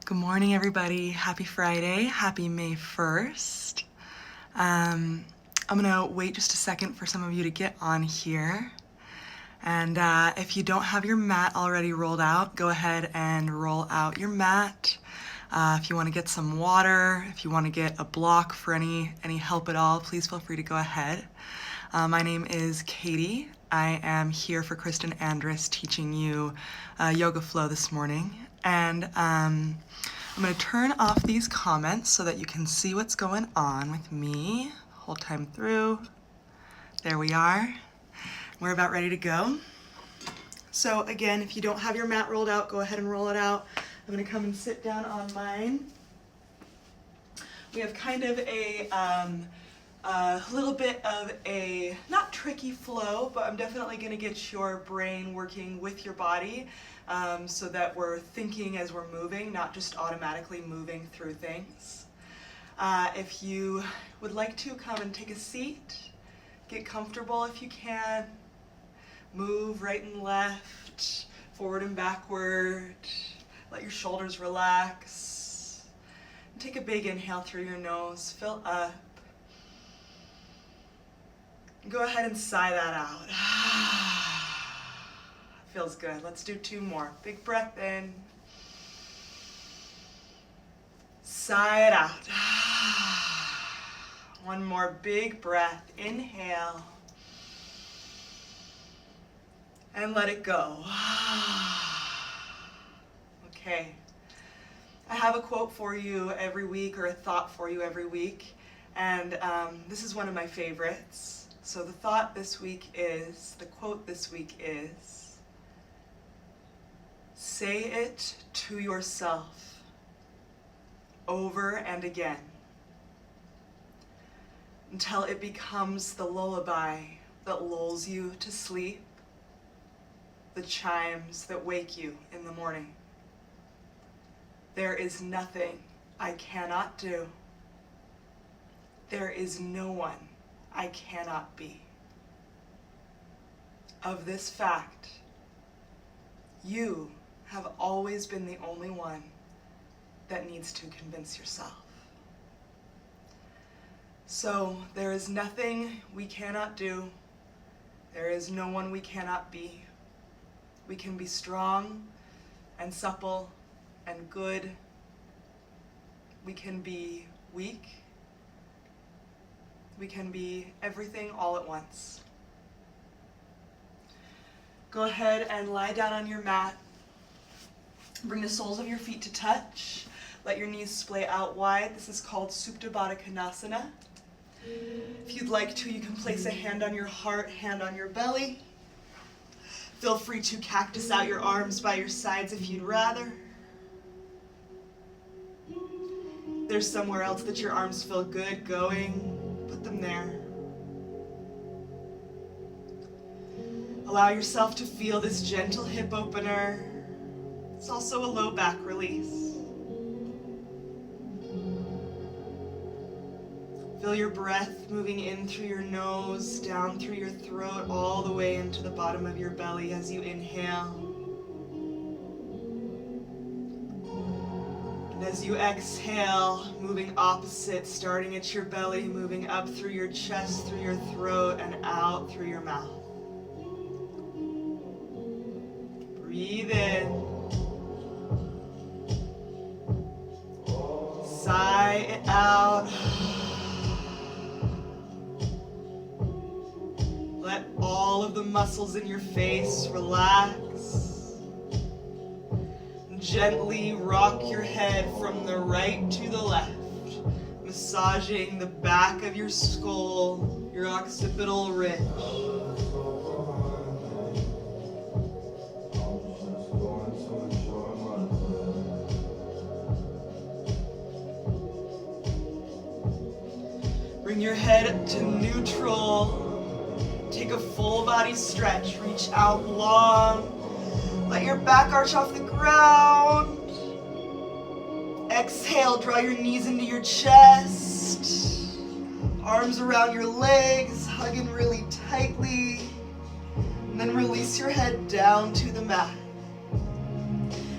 Good morning, everybody. Happy Friday. Happy May 1st. I'm gonna wait just a second for some of you to get on here. And if you don't have your mat already rolled out, go ahead and roll out your mat. If you want to get some water, if you want to get a block for any help at all, please feel free to go ahead. My name is Katie. I am here for Kristen Andrus teaching you Yoga Flow this morning. And I'm going to turn off these comments so that you can see what's going on with me whole time through. There we are. We're about ready to go. So again, if you don't have your mat rolled out, go ahead and roll it out. I'm going to come and sit down on mine. We have kind of a little bit of a, not tricky flow, but I'm definitely going to get your brain working with your body so that we're thinking as we're moving, not just automatically moving through things. If you would like to come and take a seat, get comfortable if you can, move right and left, forward and backward, let your shoulders relax, and take a big inhale through your nose, fill up. Go ahead and sigh that out. Feels good. Let's do two more. Big breath in. Sigh it out. One more big breath. Inhale. And let it go. Okay. I have a quote for you every week, or a thought for you every week. And this is one of my favorites. So the quote this week is, say it to yourself over and again until it becomes the lullaby that lulls you to sleep, the chimes that wake you in the morning. There is nothing I cannot do. There is no one I cannot be. Of this fact, you have always been the only one that needs to convince yourself. So there is nothing we cannot do. There is no one we cannot be. We can be strong and supple and good. We can be weak. We can be everything all at once. Go ahead and lie down on your mat. Bring the soles of your feet to touch. Let your knees splay out wide. This is called Supta Baddha Konasana. If you'd like to, you can place a hand on your heart, hand on your belly. Feel free to cactus out your arms by your sides if you'd rather. If there's somewhere else that your arms feel good going, put them there. Allow yourself to feel this gentle hip opener. It's also a low back release. Feel your breath moving in through your nose, down through your throat, all the way into the bottom of your belly as you inhale. And as you exhale, moving opposite, starting at your belly, moving up through your chest, through your throat, and out through your mouth. Breathe in. Sigh it out. Let all of the muscles in your face relax. Gently rock your head from the right to the left, massaging the back of your skull, your occipital ridge. Bring your head to neutral. Take a full body stretch. Reach out long. Let your back arch off the ground. Exhale, draw your knees into your chest. Arms around your legs, hugging really tightly. And then release your head down to the mat.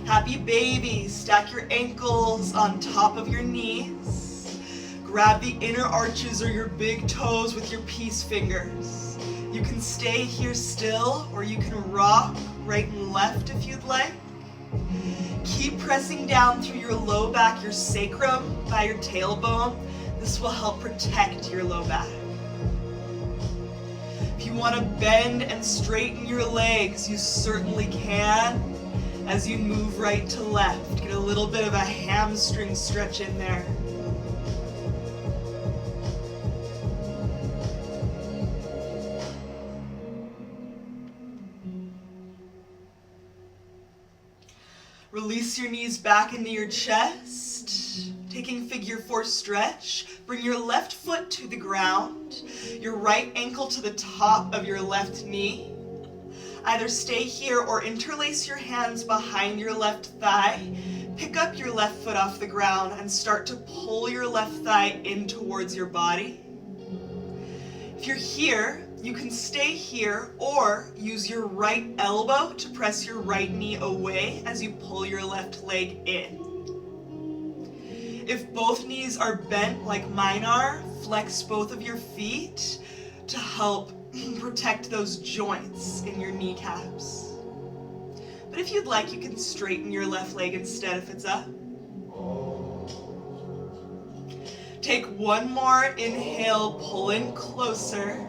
Happy baby, stack your ankles on top of your knees. Grab the inner arches or your big toes with your peace fingers. You can stay here still, or you can rock right and left if you'd like. Keep pressing down through your low back, your sacrum, by your tailbone. This will help protect your low back. If you want to bend and straighten your legs, you certainly can as you move right to left. Get a little bit of a hamstring stretch in there. Release your knees back into your chest. Taking figure 4 stretch. Bring your left foot to the ground. Your right ankle to the top of your left knee. Either stay here or interlace your hands behind your left thigh. Pick up your left foot off the ground and start to pull your left thigh in towards your body. If you're here, you can stay here or use your right elbow to press your right knee away as you pull your left leg in. If both knees are bent like mine are, flex both of your feet to help protect those joints in your kneecaps. But if you'd like, you can straighten your left leg instead if it's up. Take one more inhale, pull in closer.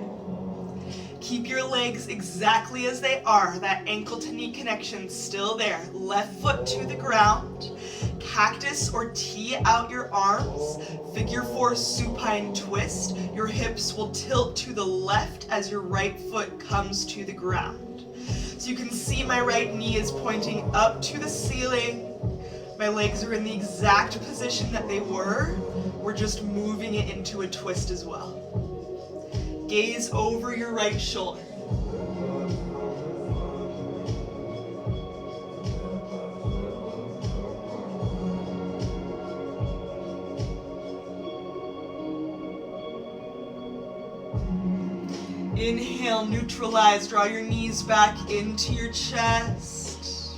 Keep your legs exactly as they are, that ankle to knee connection still there. Left foot to the ground. Cactus or tee out your arms. Figure 4 supine twist. Your hips will tilt to the left as your right foot comes to the ground. So you can see my right knee is pointing up to the ceiling. My legs are in the exact position that they were. We're just moving it into a twist as well. Gaze over your right shoulder. Inhale, neutralize, draw your knees back into your chest.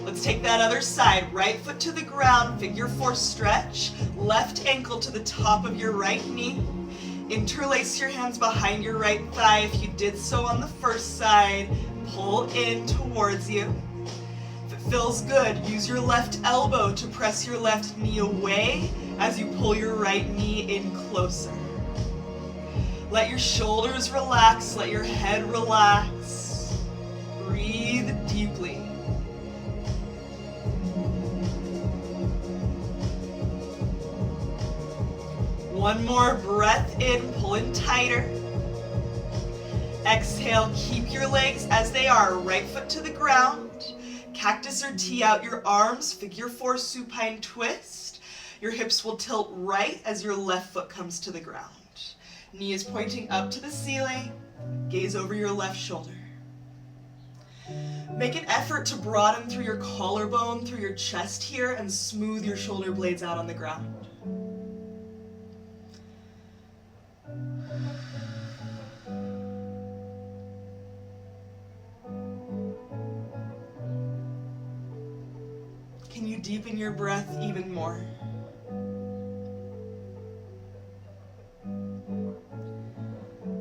Let's take that other side. Right foot to the ground, figure 4 stretch. Left ankle to the top of your right knee. Interlace your hands behind your right thigh if you did so on the first side. Pull in towards you. If it feels good, use your left elbow to press your left knee away as you pull your right knee in closer. Let your shoulders relax, let your head relax. Breathe deeply. One more breath in, pull in tighter. Exhale, keep your legs as they are, right foot to the ground. Cactus or tee out your arms, figure 4 supine twist. Your hips will tilt right as your left foot comes to the ground. Knee is pointing up to the ceiling. Gaze over your left shoulder. Make an effort to broaden through your collarbone, through your chest here, and smooth your shoulder blades out on the ground. Can you deepen your breath even more?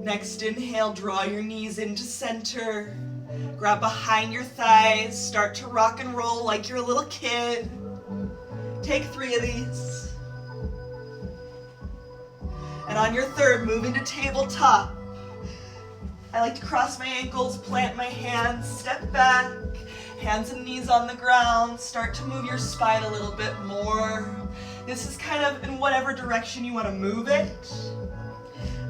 Next inhale, draw your knees into center. Grab behind your thighs, start to rock and roll like you're a little kid. Take 3 of these. And on your third, move into tabletop. I like to cross my ankles, plant my hands, step back, hands and knees on the ground, start to move your spine a little bit more. This is kind of in whatever direction you want to move it.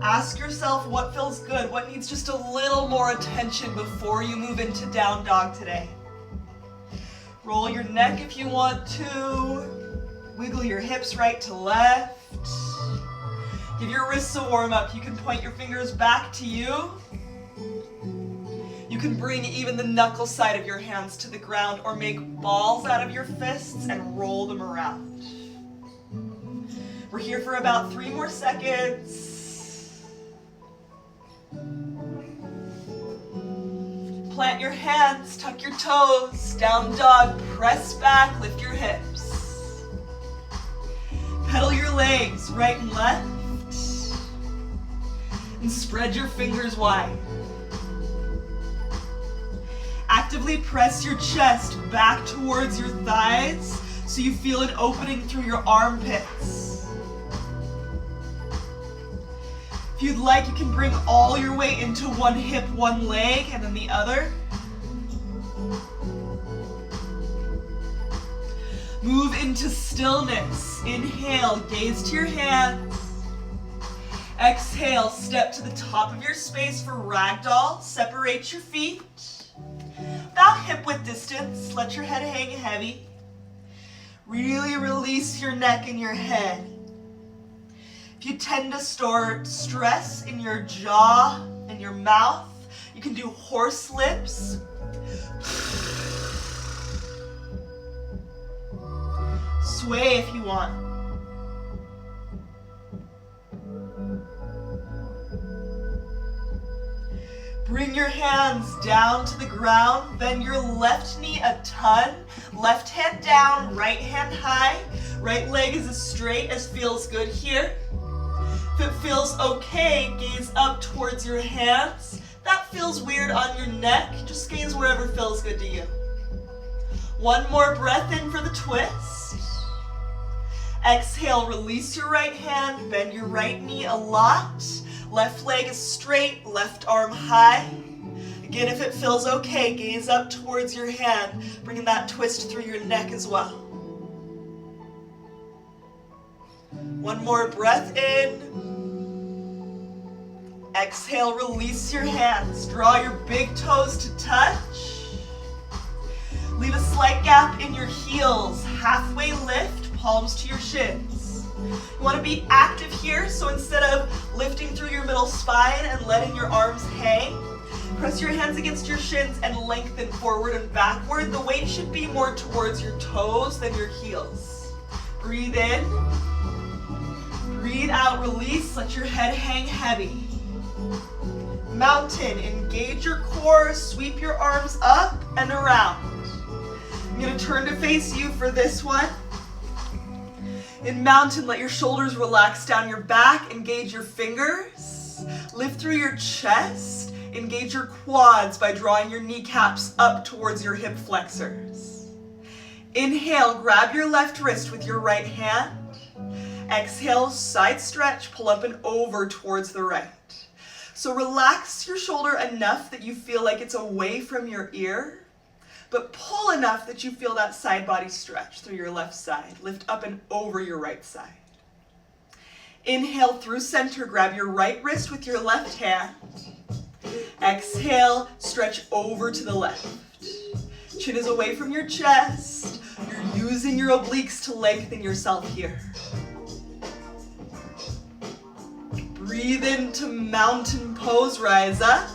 Ask yourself what feels good, what needs just a little more attention before you move into down dog today. Roll your neck if you want to. Wiggle your hips right to left. Give your wrists a warm up. You can point your fingers back to you. You can bring even the knuckle side of your hands to the ground or make balls out of your fists and roll them around. We're here for about 3 more seconds. plant your hands, tuck your toes, down dog, press back, lift your hips. Pedal your legs right and left. And spread your fingers wide. Actively press your chest back towards your thighs so you feel an opening through your armpits. If you'd like, you can bring all your weight into one hip, one leg, and then the other. Move into stillness. Inhale, gaze to your hands. Exhale, step to the top of your space for ragdoll. Separate your feet. About hip width distance, let your head hang heavy. Really release your neck and your head. If you tend to store stress in your jaw and your mouth, you can do horse lips. Sway if you want. Bring your hands down to the ground, bend your left knee a ton, left hand down, right hand high, right leg is as straight as feels good here. If it feels okay, gaze up towards your hands. That feels weird on your neck, just gaze wherever feels good to you. One more breath in for the twist. Exhale, release your right hand, bend your right knee a lot. Left leg is straight, left arm high. Again, if it feels okay, gaze up towards your hand, bringing that twist through your neck as well. One more breath in. Exhale, release your hands. Draw your big toes to touch. Leave a slight gap in your heels. Halfway lift, palms to your shins. You want to be active here, so instead of lifting through your middle spine and letting your arms hang, press your hands against your shins and lengthen forward and backward. The weight should be more towards your toes than your heels. Breathe in. Breathe out, release. Let your head hang heavy. Mountain, engage your core, sweep your arms up and around. I'm going to turn to face you for this one. In mountain, let your shoulders relax down your back, engage your fingers, lift through your chest, engage your quads by drawing your kneecaps up towards your hip flexors. Inhale, grab your left wrist with your right hand. Exhale, side stretch, pull up and over towards the right. So relax your shoulder enough that you feel like it's away from your ear, but pull enough that you feel that side body stretch through your left side. Lift up and over your right side. Inhale through center, grab your right wrist with your left hand. Exhale, stretch over to the left. Chin is away from your chest. You're using your obliques to lengthen yourself here. Breathe into mountain pose, rise up.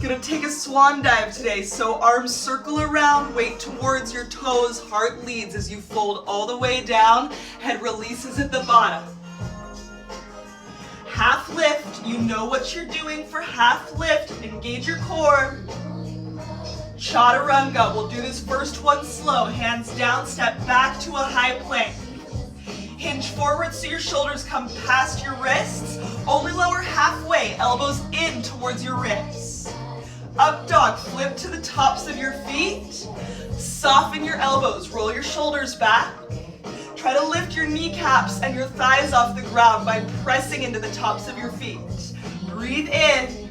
Gonna take a swan dive today, so arms circle around, weight towards your toes, heart leads as you fold all the way down, head releases at the bottom. Half lift, you know what you're doing for half lift, engage your core. Chaturanga, we'll do this first one slow, hands down, step back to a high plank. Hinge forward so your shoulders come past your wrists, only lower halfway, elbows in towards your wrists. Up dog, flip to the tops of your feet. Soften your elbows, roll your shoulders back. Try to lift your kneecaps and your thighs off the ground by pressing into the tops of your feet. Breathe in.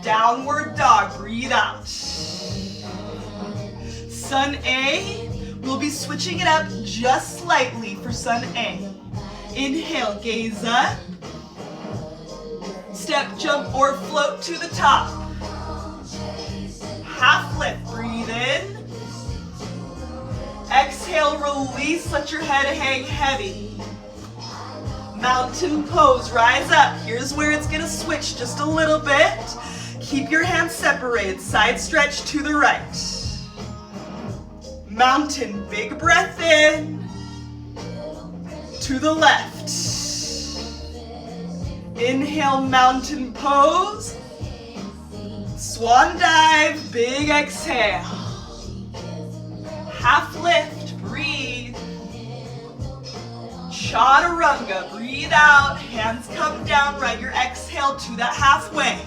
Downward dog, breathe out. Sun A, we'll be switching it up just slightly for Sun A. Inhale, gaze up. Step, jump, or float to the top. Half lift, breathe in. Exhale, release, let your head hang heavy. Mountain pose, rise up. Here's where it's gonna switch just a little bit. Keep your hands separated, side stretch to the right. Mountain, big breath in. To the left. Inhale, mountain pose. Swan dive, big exhale. Half lift, breathe. Chaturanga, breathe out, hands come down, ride your exhale to that halfway.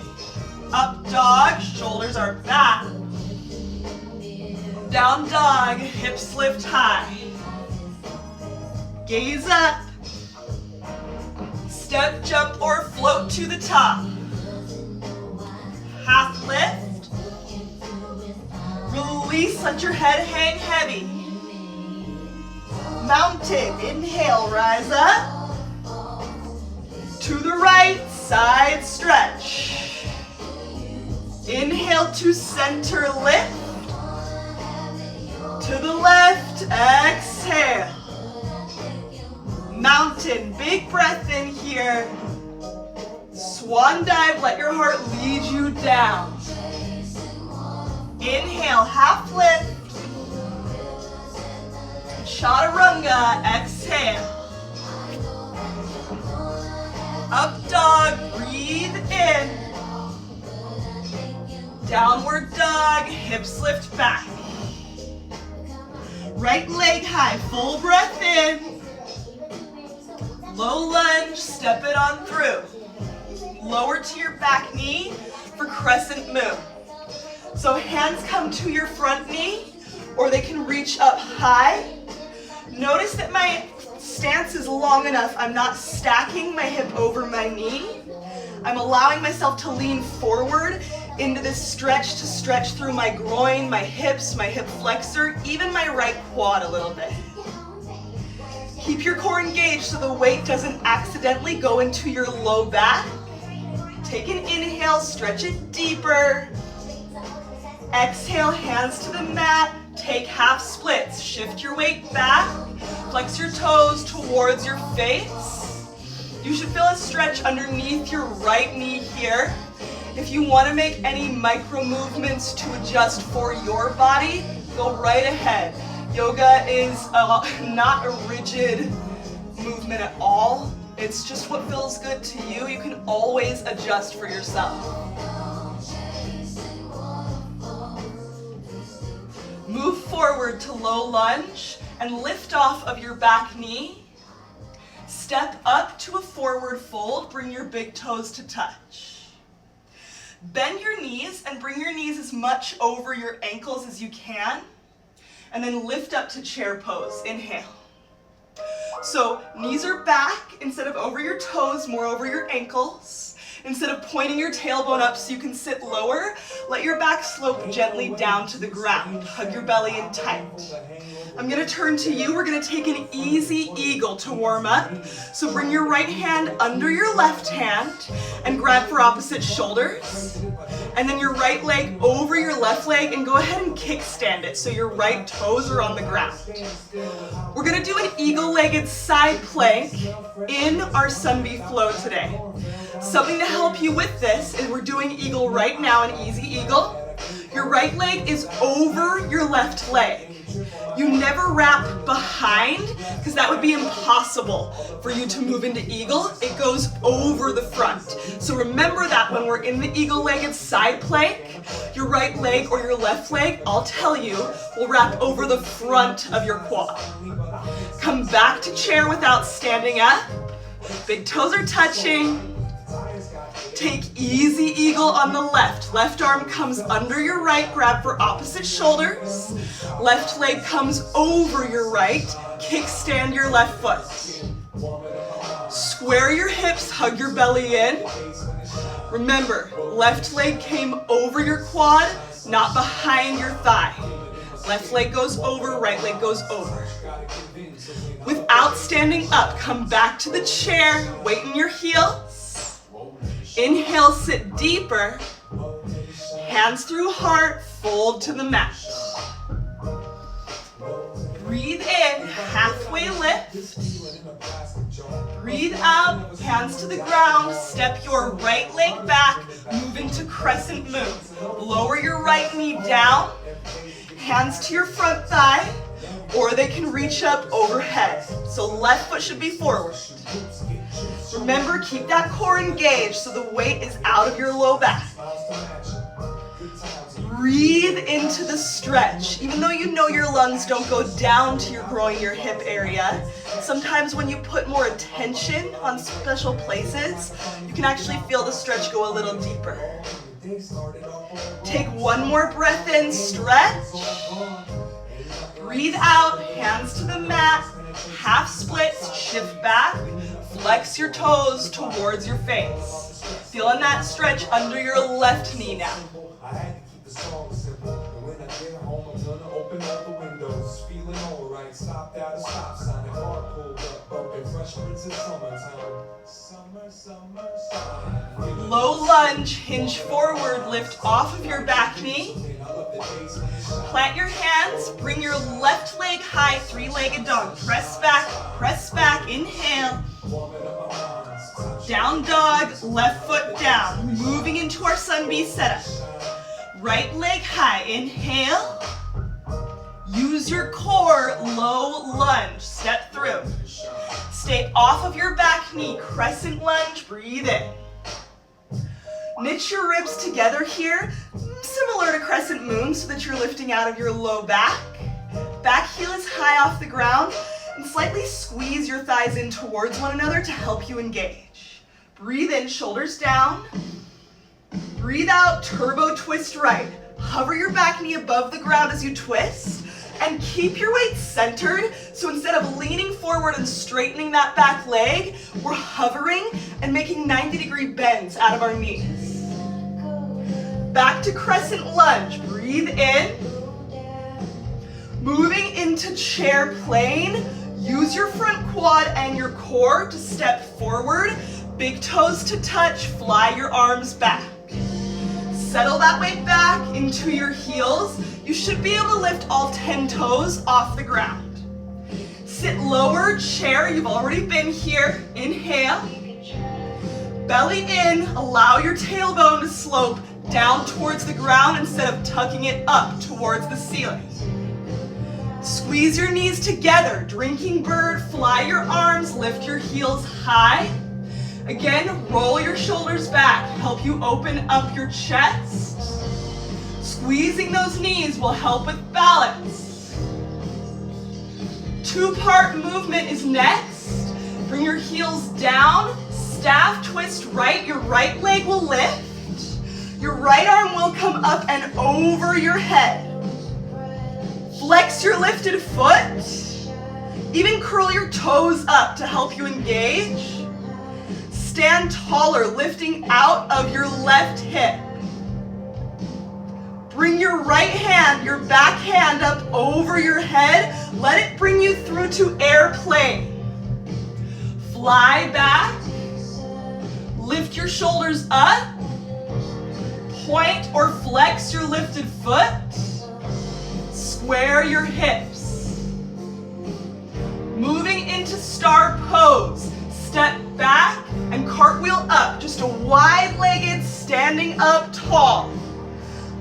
Up dog, shoulders are back. Down dog, hips lift high. Gaze up. Step, jump, or float to the top. Half lift. Release, let your head hang heavy. Mountain, inhale, rise up. To the right, side stretch. Inhale to center, lift. To the left, exhale. Mountain, big breath in here. Swan dive, let your heart lead you down. Inhale, half lift. Chaturanga, exhale. Up dog, breathe in. Downward dog, hips lift back. Right leg high, full breath in. Low lunge, step it on through. Lower to your back knee for crescent moon. So hands come to your front knee, or they can reach up high. Notice that my stance is long enough. I'm not stacking my hip over my knee. I'm allowing myself to lean forward into this stretch to stretch through my groin, my hips, my hip flexor, even my right quad a little bit. Keep your core engaged so the weight doesn't accidentally go into your low back. Take an inhale, stretch it deeper. Exhale, hands to the mat. Take half splits. Shift your weight back. Flex your toes towards your face. You should feel a stretch underneath your right knee here. If you want to make any micro movements to adjust for your body, go right ahead. Yoga is not a rigid movement at all. It's just what feels good to you. You can always adjust for yourself. Move forward to low lunge and lift off of your back knee. Step up to a forward fold. Bring your big toes to touch. Bend your knees and bring your knees as much over your ankles as you can. And then lift up to chair pose. Inhale. So knees are back instead of over your toes, more over your ankles. Instead of pointing your tailbone up so you can sit lower, let your back slope gently down to the ground. Hug your belly in tight. I'm going to turn to you. We're going to take an easy eagle to warm up. So bring your right hand under your left hand and grab for opposite shoulders. And then your right leg over your left leg and go ahead and kickstand it so your right toes are on the ground. We're going to do an eagle-legged side plank in our Sunbeam flow today. Something to help you with this is we're doing eagle right now, an easy eagle. Your right leg is over your left leg. You never wrap behind because that would be impossible for you to move into eagle. It goes over the front. So remember that when we're in the eagle-legged side plank, your right leg or your left leg, I'll tell you, will wrap over the front of your quad. Come back to chair without standing up. Big toes are touching. Take easy eagle on the left. Left arm comes under your right, grab for opposite shoulders. Left leg comes over your right, kickstand your left foot. Square your hips, hug your belly in. Remember, left leg came over your quad, not behind your thigh. Left leg goes over, right leg goes over. Without standing up, come back to the chair, weight in your heels. Inhale, sit deeper. Hands through heart, fold to the mat. Breathe in, halfway lift. Breathe out, hands to the ground. Step your right leg back, move into crescent moon. Lower your right knee down. Hands to your front thigh, or they can reach up overhead. So left foot should be forward. Remember, keep that core engaged so the weight is out of your low back. Breathe into the stretch. Even though you know your lungs don't go down to your groin, your hip area, sometimes when you put more attention on special places, you can actually feel the stretch go a little deeper. Take one more breath in, stretch. Breathe out, hands to the mat, half splits, shift back, flex your toes towards your face. Feeling that stretch under your left knee now. Low lunge, hinge forward, lift off of your back knee. Plant your hands, bring your left leg high, three-legged dog. Press back, inhale. Down dog, left foot down. Moving into our sun bee setup. Right leg high, inhale. Use your core, low lunge, step through. Stay off of your back knee, crescent lunge, breathe in. Knit your ribs together here, similar to crescent moon, so that you're lifting out of your low back. Back heel is high off the ground, and slightly squeeze your thighs in towards one another to help you engage. Breathe in, shoulders down. Breathe out, turbo twist right. Hover your back knee above the ground as you twist, and keep your weight centered, so instead of leaning forward and straightening that back leg, we're hovering and making 90-degree bends out of our knees. Back to crescent lunge, breathe in. Moving into chair plane, use your front quad and your core to step forward, big toes to touch, fly your arms back. Settle that weight back into your heels. You should be able to lift all 10 toes off the ground. Sit lower, chair, you've already been here. Inhale. Belly in, allow your tailbone to slope down towards the ground instead of tucking it up towards the ceiling. Squeeze your knees together, drinking bird, fly your arms, lift your heels high. Again, roll your shoulders back, help you open up your chest. Squeezing those knees will help with balance. Two-part movement is next. Bring your heels down, staff twist right, your right leg will lift. Your right arm will come up and over your head. Flex your lifted foot. Even curl your toes up to help you engage. Stand taller, lifting out of your left hip. Bring your right hand, your back hand up over your head. Let it bring you through to airplane. Fly back. Lift your shoulders up. Point or flex your lifted foot. Square your hips. Moving into star pose. Step back and cartwheel up. Just a wide-legged standing up tall.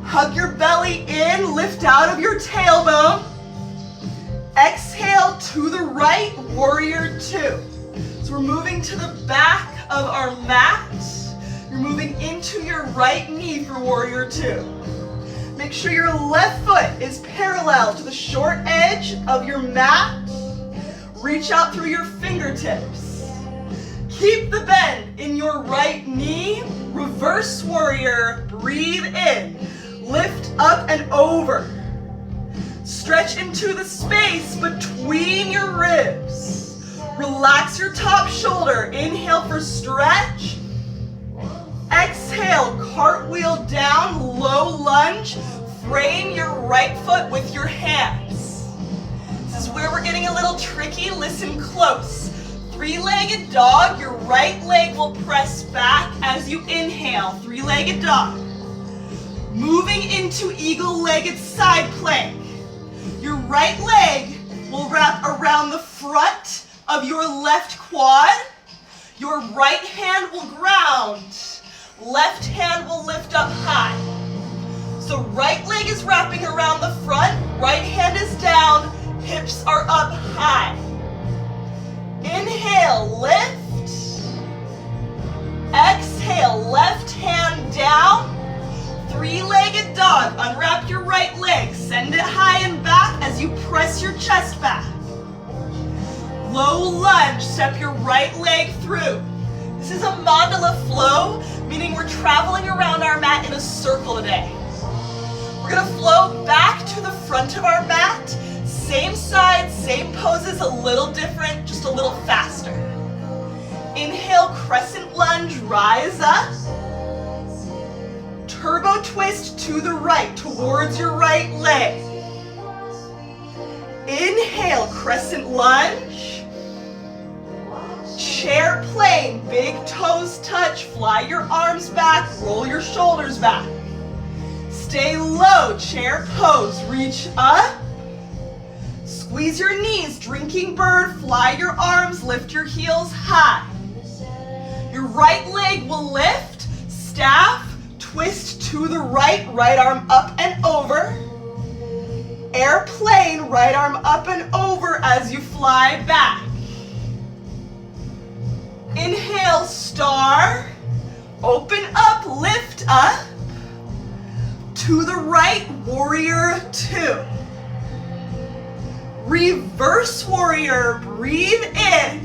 Hug your belly in, lift out of your tailbone. Exhale to the right, warrior two. So we're moving to the back of our mat. You're moving into your right knee for warrior two. Make sure your left foot is parallel to the short edge of your mat. Reach out through your fingertips. Keep the bend in your right knee. Reverse warrior, breathe in. Lift up and over. Stretch into the space between your ribs. Relax your top shoulder. Inhale for stretch. Exhale, cartwheel down, low lunge. Frame your right foot with your hands. This is where we're getting a little tricky. Listen close. Three-legged dog. Your right leg will press back as you inhale. Three-legged dog. Moving into eagle-legged side plank. Your right leg will wrap around the front of your left quad. Your right hand will ground. Left hand will lift up high. So right leg is wrapping around the front. Right hand is down. Hips are up high. Inhale, lift. Exhale, left hand down. Three-legged dog. Unwrap press your chest back. Low lunge, step your right leg through. This is a mandala flow, meaning we're traveling around our mat in a circle today. We're gonna flow back to the front of our mat. Same side, same poses, a little different, just a little faster. Inhale, crescent lunge, rise up. Turbo twist to the right, towards your right leg. Inhale, crescent lunge. Chair plane, big toes touch, fly your arms back, roll your shoulders back. Stay low, chair pose, reach up. Squeeze your knees, drinking bird, fly your arms, lift your heels high. Your right leg will lift, staff, twist to the right, right arm up and over. Airplane, right arm up and over as you fly back. Inhale, star, open up, lift up. To the right, warrior two. Reverse warrior, breathe in.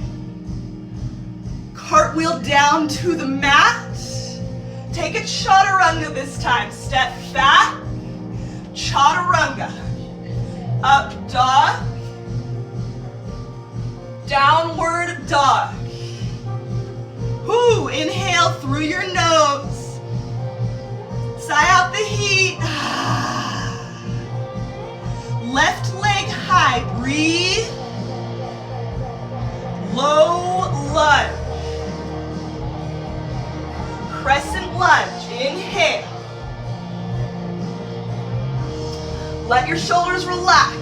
Cartwheel down to the mat. Take a chaturanga this time. Step back, chaturanga. Up dog, downward dog. Whoo, inhale through your nose. Sigh out the heat. Left leg high, breathe. Low lunge. Crescent lunge, inhale. Let your shoulders relax.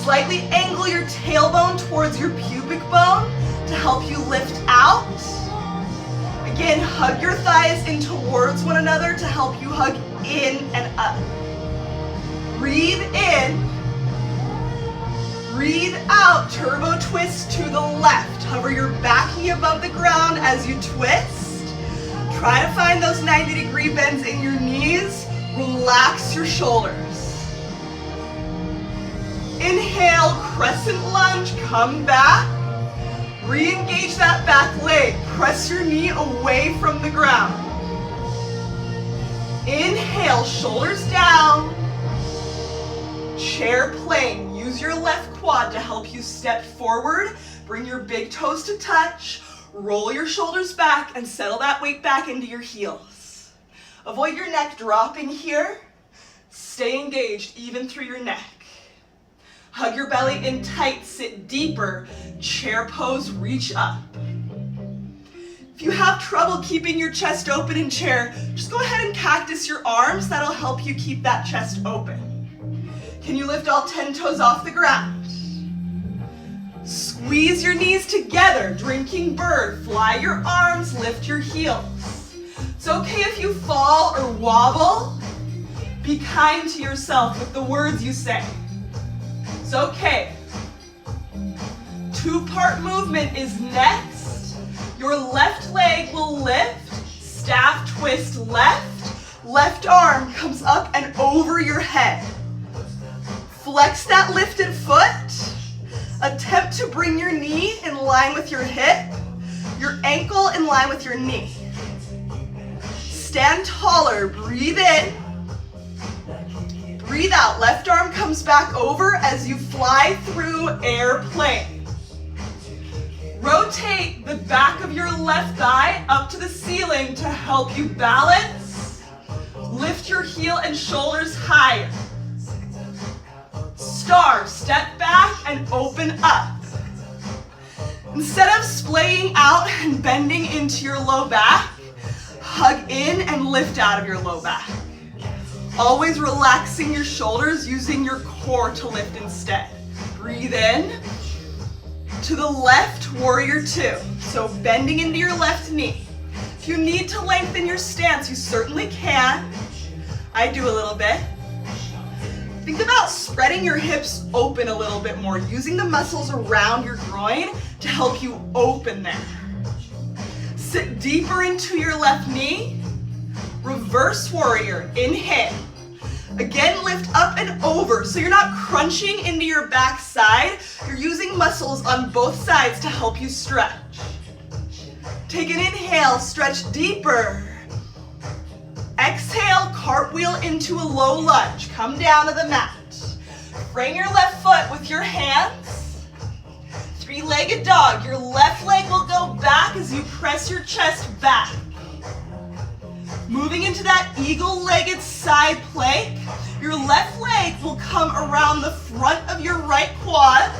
Slightly angle your tailbone towards your pubic bone to help you lift out. Again, hug your thighs in towards one another to help you hug in and up. Breathe in. Breathe out, turbo twist to the left. Hover your back knee above the ground as you twist. Try to find those 90-degree bends in your knees. Relax your shoulders. Inhale, crescent lunge, come back. Re-engage that back leg. Press your knee away from the ground. Inhale, shoulders down. Chair plane. Use your left quad to help you step forward. Bring your big toes to touch. Roll your shoulders back and settle that weight back into your heels. Avoid your neck dropping here. Stay engaged even through your neck. Hug your belly in tight, sit deeper. Chair pose, reach up. If you have trouble keeping your chest open in chair, just go ahead and cactus your arms. That'll help you keep that chest open. Can you lift all 10 toes off the ground? Squeeze your knees together, drinking bird. Fly your arms, lift your heels. It's okay if you fall or wobble. Be kind to yourself with the words you say. It's okay. Two-part movement is next. Your left leg will lift, staff twist left. Left arm comes up and over your head. Flex that lifted foot. Attempt to bring your knee in line with your hip, your ankle in line with your knee. Stand taller, breathe in. Breathe out, left arm comes back over as you fly through airplane. Rotate the back of your left thigh up to the ceiling to help you balance. Lift your heel and shoulders higher. Star, step back and open up. Instead of splaying out and bending into your low back, hug in and lift out of your low back. Always relaxing your shoulders, using your core to lift instead. Breathe in. To the left, warrior two. So bending into your left knee. If you need to lengthen your stance, you certainly can. I do a little bit. Think about spreading your hips open a little bit more, using the muscles around your groin to help you open there. Sit deeper into your left knee. Reverse warrior, inhale. Again, lift up and over, so you're not crunching into your back side. You're using muscles on both sides to help you stretch. Take an inhale, stretch deeper. Exhale, cartwheel into a low lunge. Come down to the mat. Frame your left foot with your hands. Three-legged dog. Your left leg will go back as you press your chest back. Moving into that eagle-legged side plank. Your left leg will come around the front of your right quad.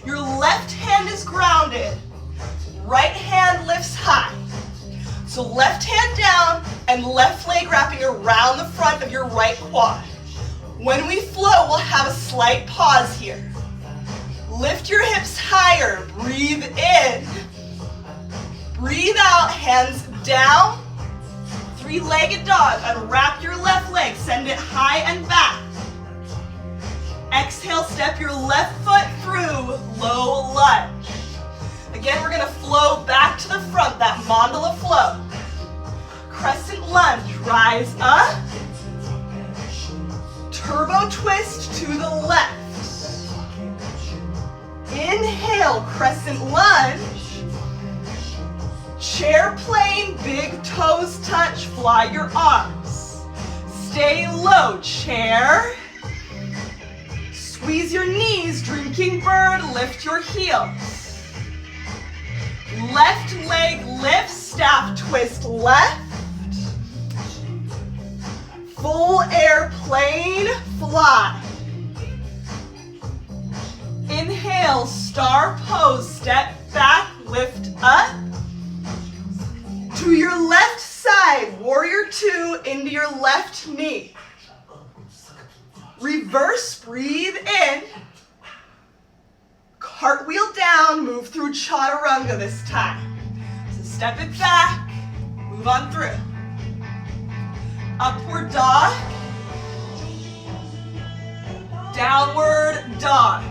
Your left hand is grounded. Right hand lifts high. So left hand down and left leg wrapping around the front of your right quad. When we flow, we'll have a slight pause here. Lift your hips higher. Breathe in. Breathe out, hands down. Three-legged dog. Unwrap your left leg. Send it high and back. Exhale, step your left foot through low lunge. Again, we're going to flow back to the front, that mandala flow. Crescent lunge, rise up. Turbo twist to the left. Inhale, crescent lunge. Chair plane, big toes touch, fly your arms. Stay low, chair. Squeeze your knees, drinking bird, lift your heels. Left leg lifts, staff twist left. Full airplane, fly. Inhale, star pose, step back, lift up. To your left side, warrior two into your left knee. Reverse, breathe in. Cartwheel down, move through chaturanga this time. So step it back, move on through. Upward dog. Downward dog.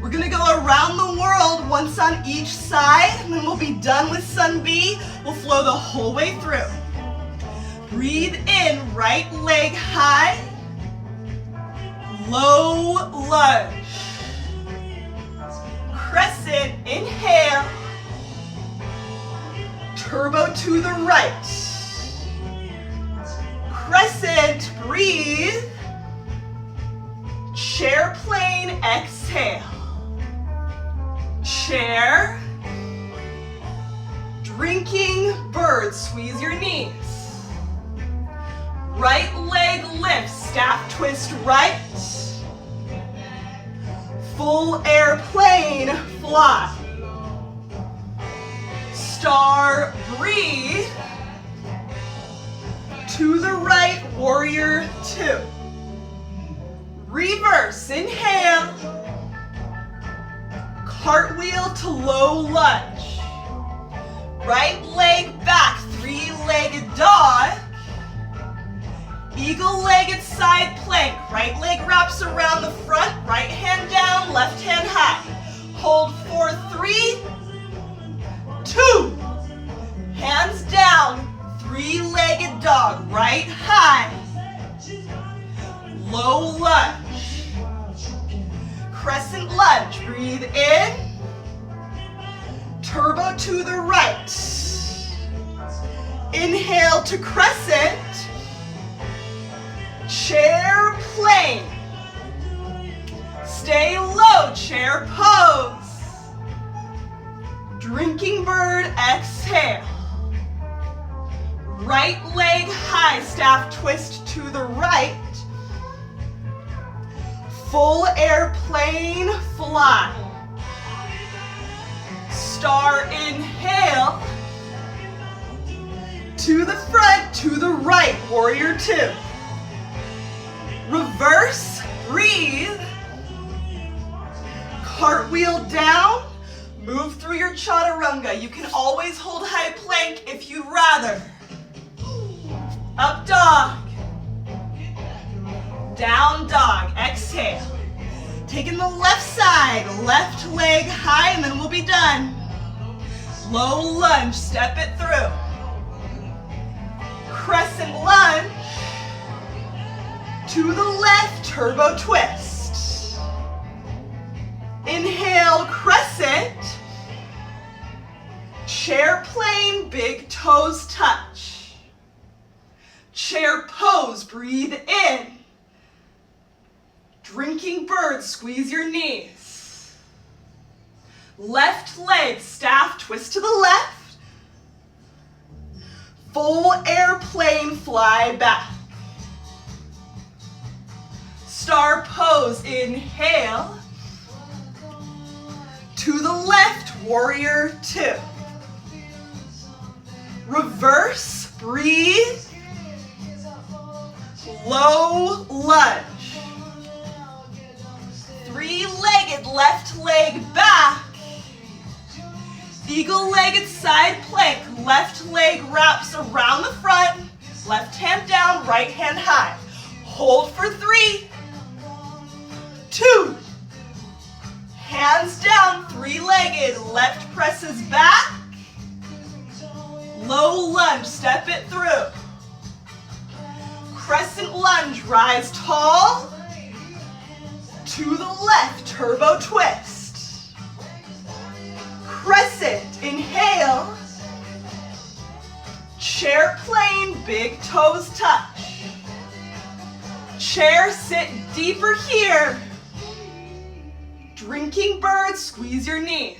We're gonna go around the world, once on each side, and then we'll be done with Sun B. We'll flow the whole way through. Breathe in, right leg high. Low lunge. Crescent, inhale. Turbo to the right. Crescent, breathe. Chair plane, exhale. Chair. Drinking bird, squeeze your knees. Right leg lifts, staff twist right. Full airplane, fly. Star, breathe. To the right, warrior two. Reverse, inhale. Cartwheel to low lunge. Right leg back, three-legged dog. Eagle-legged side plank. Right leg wraps around the front, right hand down, left hand high. Hold for 3, 2. Hands down, three-legged dog, right high. Low lunge. Crescent lunge, breathe in. Turbo to the right. Inhale to crescent. Chair plane. Stay low, chair pose. Drinking bird, exhale. Right leg high, staff twist to the right. Full airplane, fly. Star, inhale. To the front, to the right, warrior two. Reverse, breathe. Cartwheel down, move through your chaturanga. You can always hold high plank if you'd rather. Up dog. Down dog, exhale. Taking the left side, left leg high, and then we'll be done. Low lunge, step it through. Crescent lunge. To the left, turbo twist. Inhale, crescent. Chair plane, big toes touch. Chair pose, breathe in. Drinking bird, squeeze your knees. Left leg, staff twist to the left. Full airplane, fly back. Star pose, inhale. To the left, warrior two. Reverse, breathe. Low lunge. Three-legged, left leg back. Eagle-legged side plank, left leg wraps around the front, left hand down, right hand high. Hold for 3, 2, hands down, three-legged, left presses back, low lunge, step it through. Crescent lunge, rise tall, to the left, turbo twist. Crescent, inhale. Chair plane, big toes touch. Chair, sit deeper here. Drinking bird, squeeze your knees.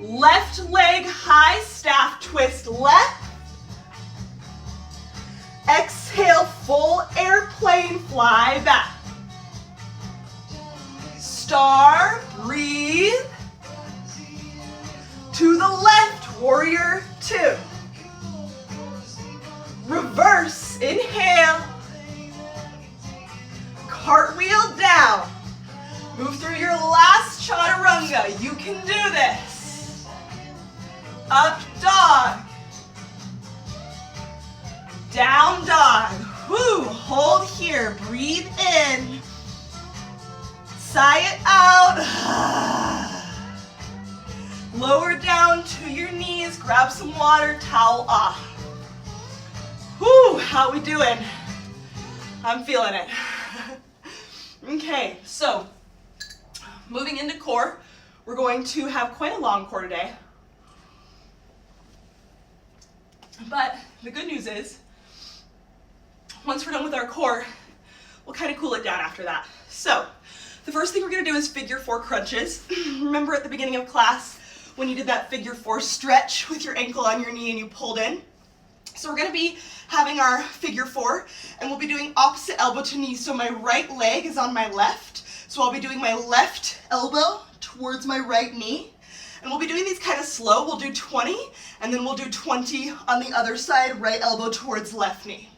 Left leg high, staff twist left. Exhale, full airplane, fly back. Star, breathe. To the left, warrior two. Reverse, inhale. Cartwheel down. Move through your last chaturanga. You can do this. Up dog. Down dog. Woo, hold here. Breathe in. Sigh it out. Lower down to your knees, grab some water, towel off. Whew, how we doing? I'm feeling it. Okay, so moving into core, we're going to have quite a long core today. But the good news is, once we're done with our core, we'll kind of cool it down after that. So, the first thing we're gonna do is figure 4 crunches. Remember at the beginning of class, when you did that figure 4 stretch with your ankle on your knee and you pulled in. So we're gonna be having our figure 4 and we'll be doing opposite elbow to knee. So my right leg is on my left. So I'll be doing my left elbow towards my right knee. And we'll be doing these kind of slow. We'll do 20 and then we'll do 20 on the other side, right elbow towards left knee.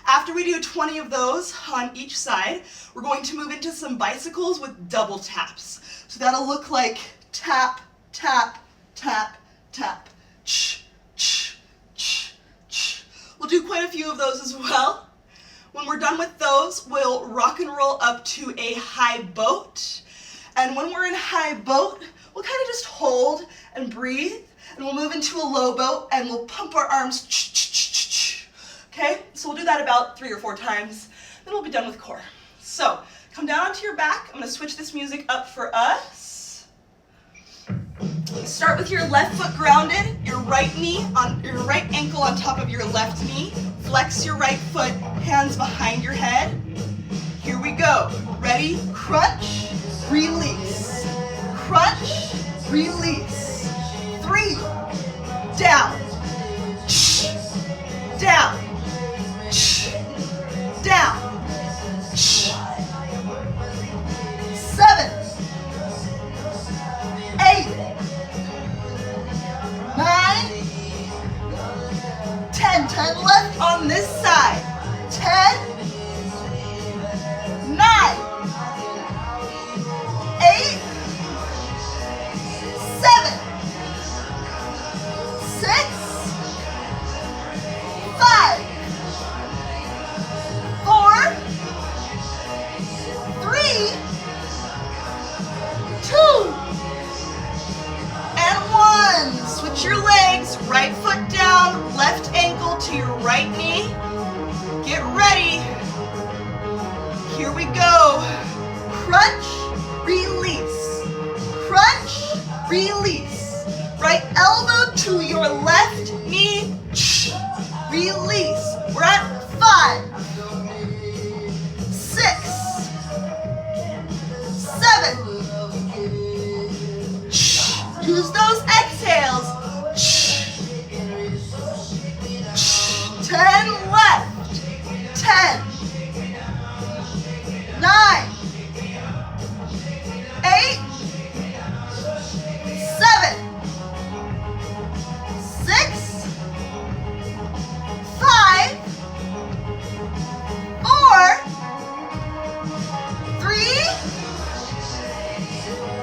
After we do 20 of those on each side, we're going to move into some bicycles with double taps. So that'll look like tap, tap, tap, tap, ch, ch, ch, ch. We'll do quite a few of those as well. When we're done with those, we'll rock and roll up to a high boat. And when we're in high boat, we'll kind of just hold and breathe. And we'll move into a low boat and we'll pump our arms, ch, ch, ch, ch, ch. Okay? So we'll do that about 3 or 4 times. Then we'll be done with core. So come down onto your back. I'm going to switch this music up for us. Start with your left foot grounded, your right knee on your right ankle on top of your left knee. Flex your right foot, hands behind your head. Here we go. Ready? Crunch, release. Crunch, release. 3, down, down, down, 7, 8, 9, 10. 10 left on this side. 10, 9, Here we go. Crunch, release. Crunch, release. Right elbow to your left knee. Release. We're at 5, 6, 7. Use those exhales. 10 left. 10, 9, 8, 7, 6, 5, 4, 3,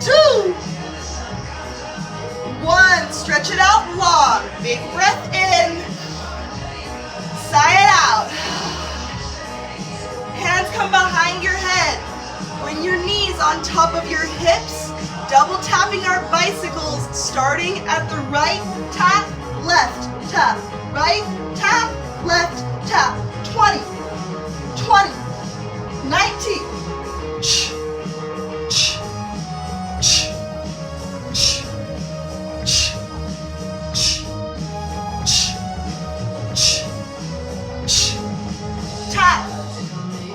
2, 1. Stretch it out long. Big breath in. Sigh it out. Hands come behind your head. Bring your knees on top of your hips. Double tapping our bicycles, starting at the right tap, left tap. Right tap, left tap. 20, 20, 19. Tap,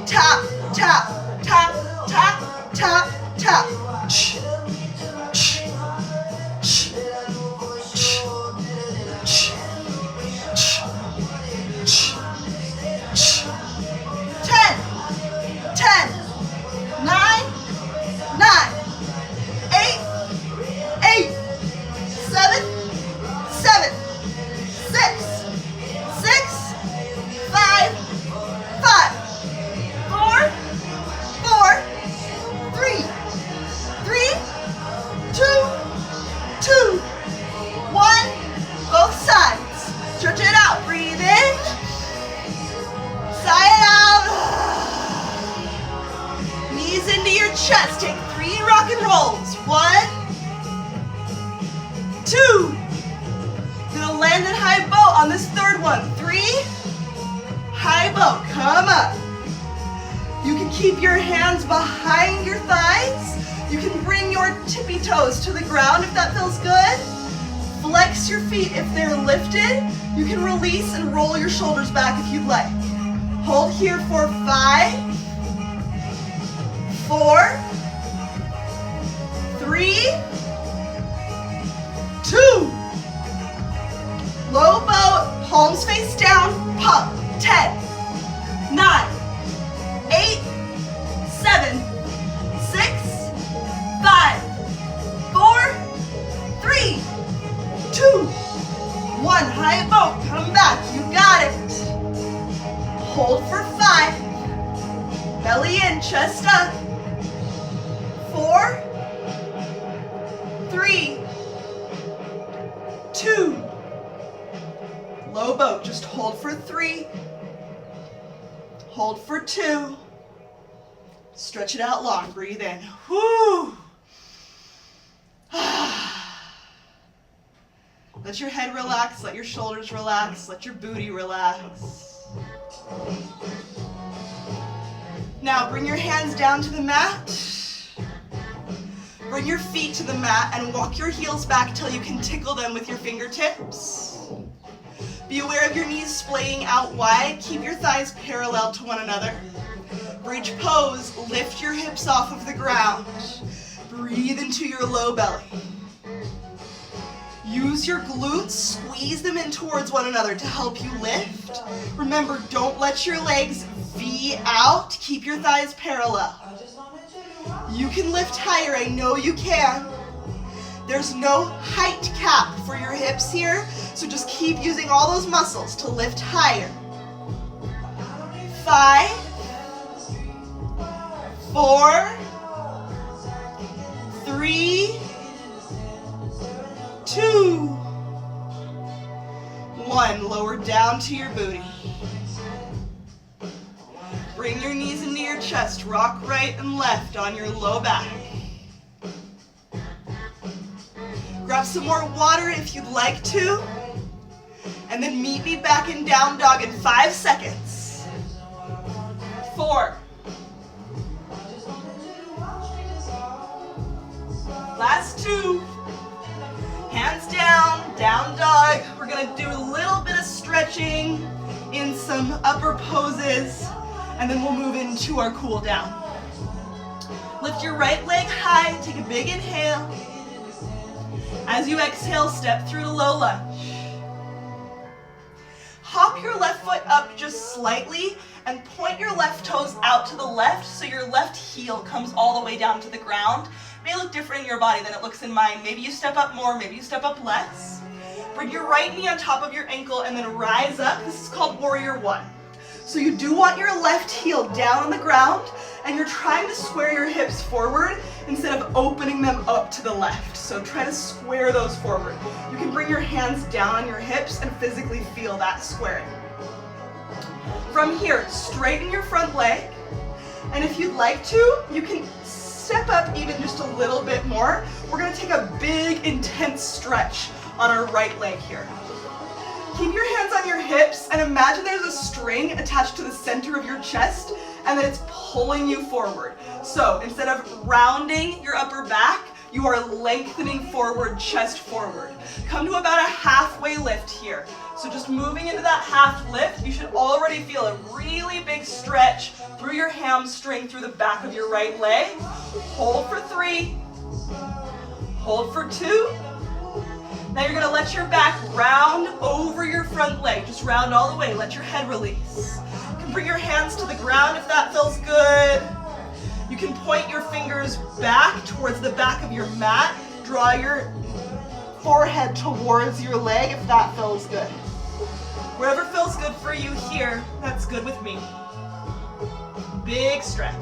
tap, tap, tap, tap, tap, tap. Chest, take 3 rock and rolls. 1, 2. Gonna land in high boat on this third one. 3, high boat, come up. You can keep your hands behind your thighs. You can bring your tippy toes to the ground if that feels good. Flex your feet if they're lifted. You can release and roll your shoulders back if you'd like. Hold here for 5, 4, 3, 2. Low boat, palms face down, pump. 10, 9, 8, 7, 6, 5, 4, 3, 2, 1. High boat, come back, you got it. Hold for 5. Belly in, chest up. 4, 3, 2. Low boat, just hold for 3. Hold for 2. Stretch it out long, breathe in. Whoo! Let your head relax, let your shoulders relax, let your booty relax. Now bring your hands down to the mat. Bring your feet to the mat and walk your heels back till you can tickle them with your fingertips. Be aware of your knees splaying out wide. Keep your thighs parallel to one another. Bridge pose, lift your hips off of the ground. Breathe into your low belly. Use your glutes, squeeze them in towards one another to help you lift. Remember, don't let your legs V out. Keep your thighs parallel. You can lift higher, I know you can. There's no height cap for your hips here, so just keep using all those muscles to lift higher. 5, 4, 3, 2, 1. Lower down to your booty. Bring your knees into your chest. Rock right and left on your low back. Grab some more water if you'd like to. And then meet me back in down dog in 5 seconds. 4, gonna do a little bit of stretching in some upper poses, and then we'll move into our cool down. Lift your right leg high, take a big inhale. As you exhale, step through to low lunge. Hop your left foot up just slightly and point your left toes out to the left so your left heel comes all the way down to the ground. It may look different in your body than it looks in mine. Maybe you step up more, maybe you step up less. Bring your right knee on top of your ankle and then rise up. This is called Warrior One. So you do want your left heel down on the ground and you're trying to square your hips forward instead of opening them up to the left. So try to square those forward. You can bring your hands down on your hips and physically feel that squaring. From here, straighten your front leg. And if you'd like to, you can step up even just a little bit more. We're gonna take a big, intense stretch on our right leg here. Keep your hands on your hips and imagine there's a string attached to the center of your chest and that it's pulling you forward. So instead of rounding your upper back, you are lengthening forward, chest forward. Come to about a halfway lift here. So just moving into that half lift, you should already feel a really big stretch through your hamstring, through the back of your right leg. Hold for 3, hold for 2. Now you're gonna let your back round over your front leg. Just round all the way, let your head release. You can bring your hands to the ground if that feels good. You can point your fingers back towards the back of your mat. Draw your forehead towards your leg if that feels good. Wherever feels good for you here, that's good with me. Big stretch.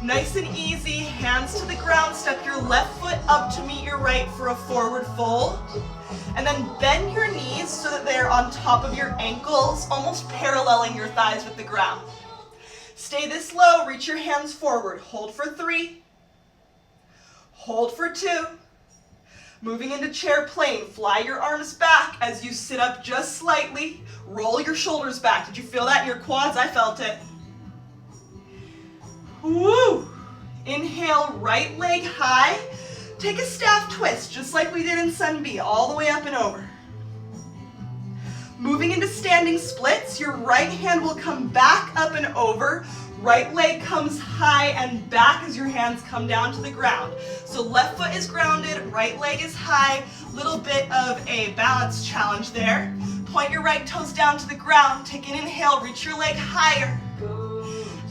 Nice and easy, hands to the ground, step your left foot up to meet your right for a forward fold. And then bend your knees so that they're on top of your ankles, almost paralleling your thighs with the ground. Stay this low, reach your hands forward. Hold for 3, hold for 2. Moving into chair plane, fly your arms back as you sit up just slightly. Roll your shoulders back. Did you feel that in your quads? I felt it. Woo! Inhale, right leg high. Take a staff twist, just like we did in Sun B, all the way up and over. Moving into standing splits, your right hand will come back up and over. Right leg comes high and back as your hands come down to the ground. So left foot is grounded, right leg is high. Little bit of a balance challenge there. Point your right toes down to the ground. Take an inhale, reach your leg higher.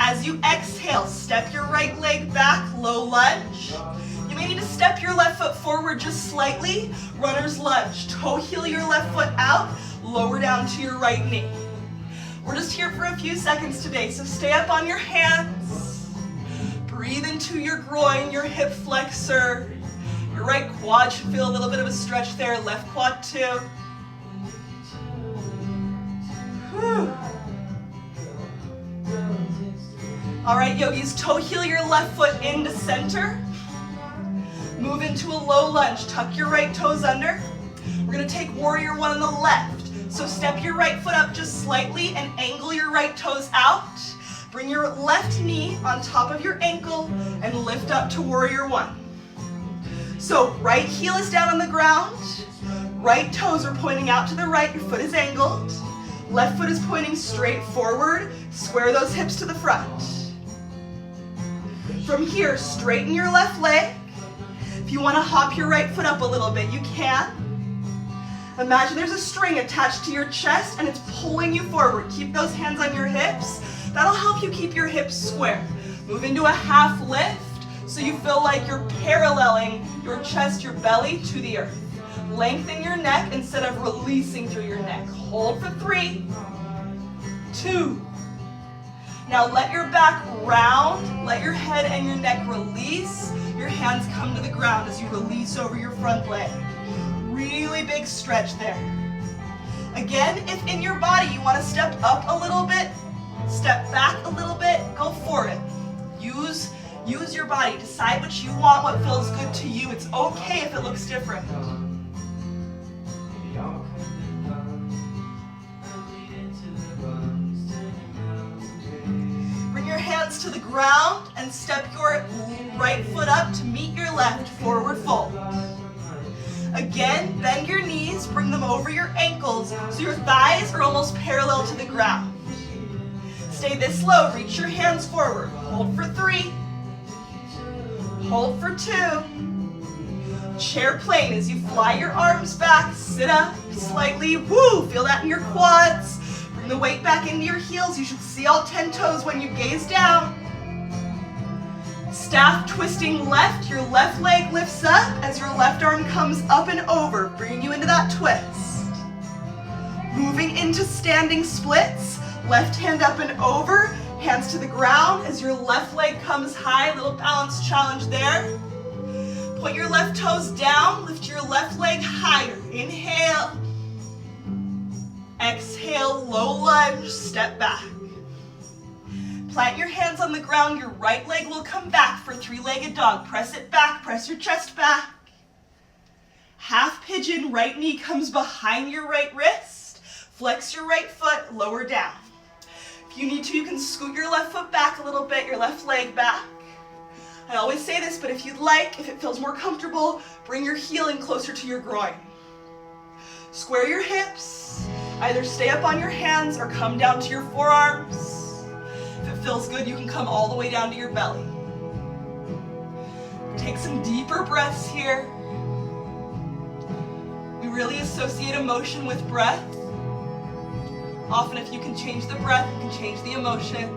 As you exhale, step your right leg back, low lunge. You may need to step your left foot forward just slightly. Runner's lunge. Toe heel your left foot out, lower down to your right knee. We're just here for a few seconds today, so stay up on your hands. Breathe into your groin, your hip flexor. Your right quad should feel a little bit of a stretch there, left quad too. Whew. All right, yogis, toe heel your left foot into center. Move into a low lunge, tuck your right toes under. We're gonna take Warrior One on the left. So step your right foot up just slightly and angle your right toes out. Bring your left knee on top of your ankle and lift up to Warrior One. So right heel is down on the ground. Right toes are pointing out to the right, your foot is angled. Left foot is pointing straight forward. Square those hips to the front. From here, straighten your left leg. If you want to hop your right foot up a little bit, you can. Imagine there's a string attached to your chest and it's pulling you forward. Keep those hands on your hips. That'll help you keep your hips square. Move into a half lift so you feel like you're paralleling your chest, your belly to the earth. Lengthen your neck instead of releasing through your neck. Hold for 3, 2. Now let your back round, let your head and your neck release. Your hands come to the ground as you release over your front leg. Really big stretch there. Again, if in your body you want to step up a little bit, step back a little bit, go for it. Use your body. Decide what you want, what feels good to you. It's okay if it looks different. Bring your hands to the ground and step your right foot up to meet your left, forward fold. Again, bend your knees, bring them over your ankles so your thighs are almost parallel to the ground. Stay this low, reach your hands forward. Hold for 3. Hold for 2. Chair plane as you fly your arms back, sit up slightly. Woo! Feel that in your quads. Bring the weight back into your heels. You should see all 10 toes when you gaze down. Staff twisting left, your left leg lifts up as your left arm comes up and over, bringing you into that twist. Moving into standing splits, left hand up and over, hands to the ground as your left leg comes high, little balance challenge there. Point your left toes down, lift your left leg higher. Inhale. Exhale, low lunge, step back. Plant your hands on the ground, your right leg will come back for 3-legged dog. Press it back, press your chest back. Half pigeon, right knee comes behind your right wrist. Flex your right foot, lower down. If you need to, you can scoot your left foot back a little bit, your left leg back. I always say this, but if you'd like, if it feels more comfortable, bring your heel in closer to your groin. Square your hips. Either stay up on your hands or come down to your forearms. If it feels good, you can come all the way down to your belly. Take some deeper breaths here. We really associate emotion with breath. Often if you can change the breath, you can change the emotion.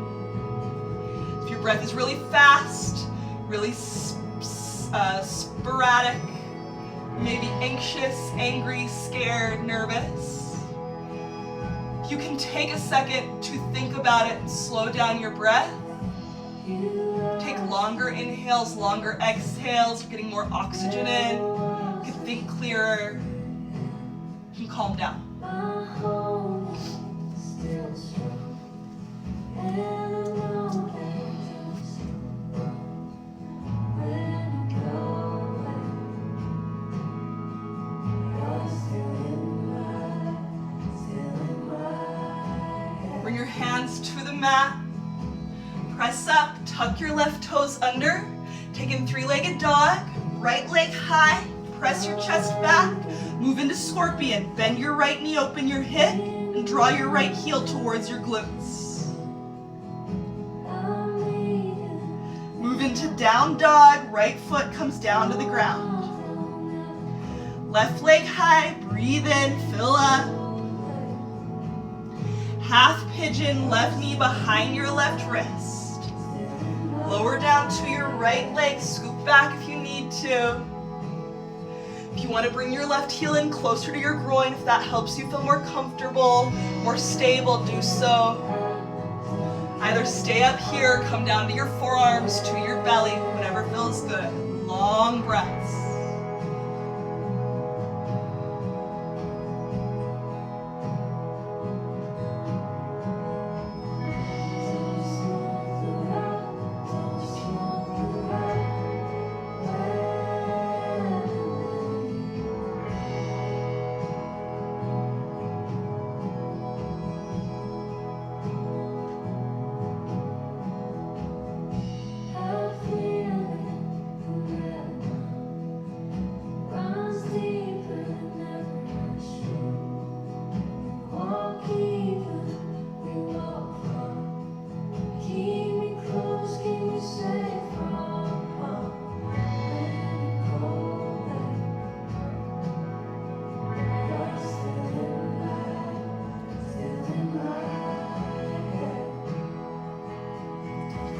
If your breath is really fast, really sporadic, maybe anxious, angry, scared, nervous, you can take a second to think about it and slow down your breath. Take longer inhales, longer exhales, getting more oxygen in. You can think clearer. You can calm down. Bring your hands to the mat. Press up, tuck your left toes under. Take in 3-legged dog. Right leg high. Press your chest back. Move into scorpion. Bend your right knee, open your hip, and draw your right heel towards your glutes. Move into down dog. Right foot comes down to the ground. Left leg high. Breathe in, fill up. Half pigeon, left knee behind your left wrist. Lower down to your right leg, scoop back if you need to. If you want to bring your left heel in closer to your groin, if that helps you feel more comfortable, more stable, do so. Either stay up here, come down to your forearms, to your belly, whatever feels good. Long breaths.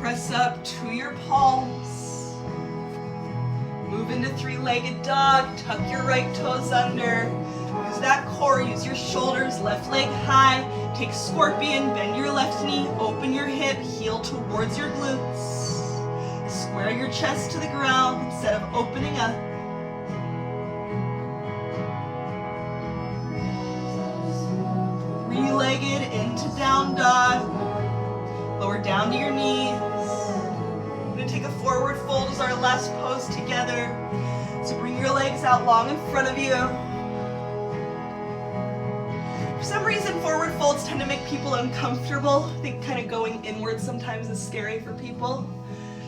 Press up to your palms. Move into 3-legged dog. Tuck your right toes under. Use that core. Use your shoulders. Left leg high. Take scorpion. Bend your left knee. Open your hip. Heel towards your glutes. Square your chest to the ground instead of opening up. Three-legged into down dog. Lower down to your knees. We're going to take a forward fold as our last pose together. So bring your legs out long in front of you. For some reason, forward folds tend to make people uncomfortable. I think kind of going inward sometimes is scary for people.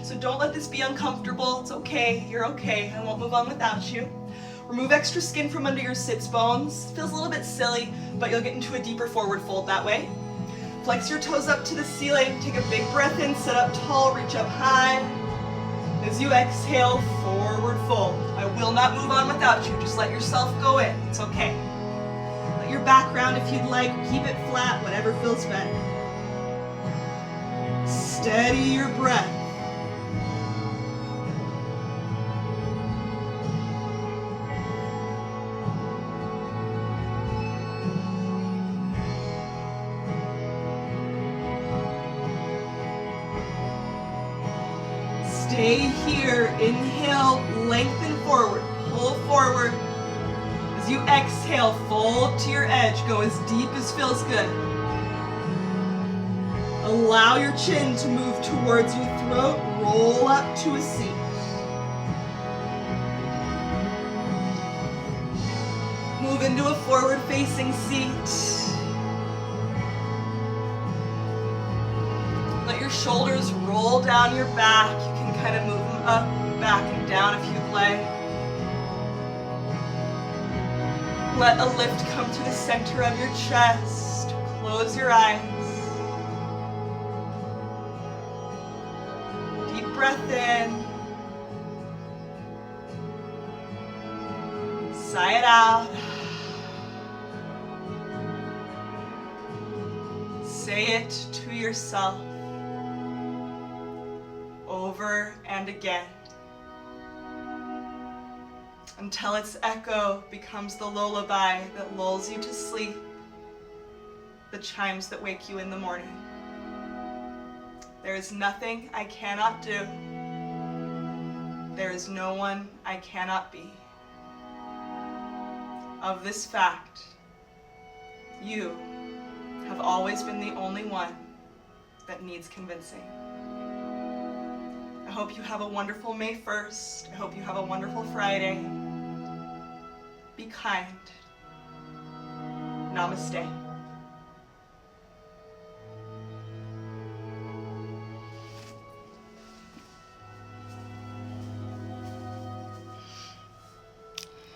So don't let this be uncomfortable. It's okay. You're okay. I won't move on without you. Remove extra skin from under your sits bones. Feels a little bit silly, but you'll get into a deeper forward fold that way. Flex your toes up to the ceiling. Take a big breath in, sit up tall, reach up high. As you exhale, forward fold. I will not move on without you. Just let yourself go in. It's okay. Let your back round if you'd like. Keep it flat, whatever feels better. Steady your breath. Stay here. Inhale, lengthen forward, pull forward. As you exhale, fold to your edge. Go as deep as feels good. Allow your chin to move towards your throat. Roll up to a seat. Move into a forward-facing seat. Let your shoulders roll down your back. You can kind of move them up, back, and down if you'd like. Let a lift come to the center of your chest. Close your eyes. Deep breath in. Sigh it out. Say it to yourself over and again until its echo becomes the lullaby that lulls you to sleep, the chimes that wake you in the morning. There is nothing I cannot do. There is no one I cannot be. Of this fact, you have always been the only one that needs convincing. I hope you have a wonderful May 1st. I hope you have a wonderful Friday. Be kind. Namaste.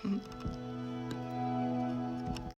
Mm-hmm.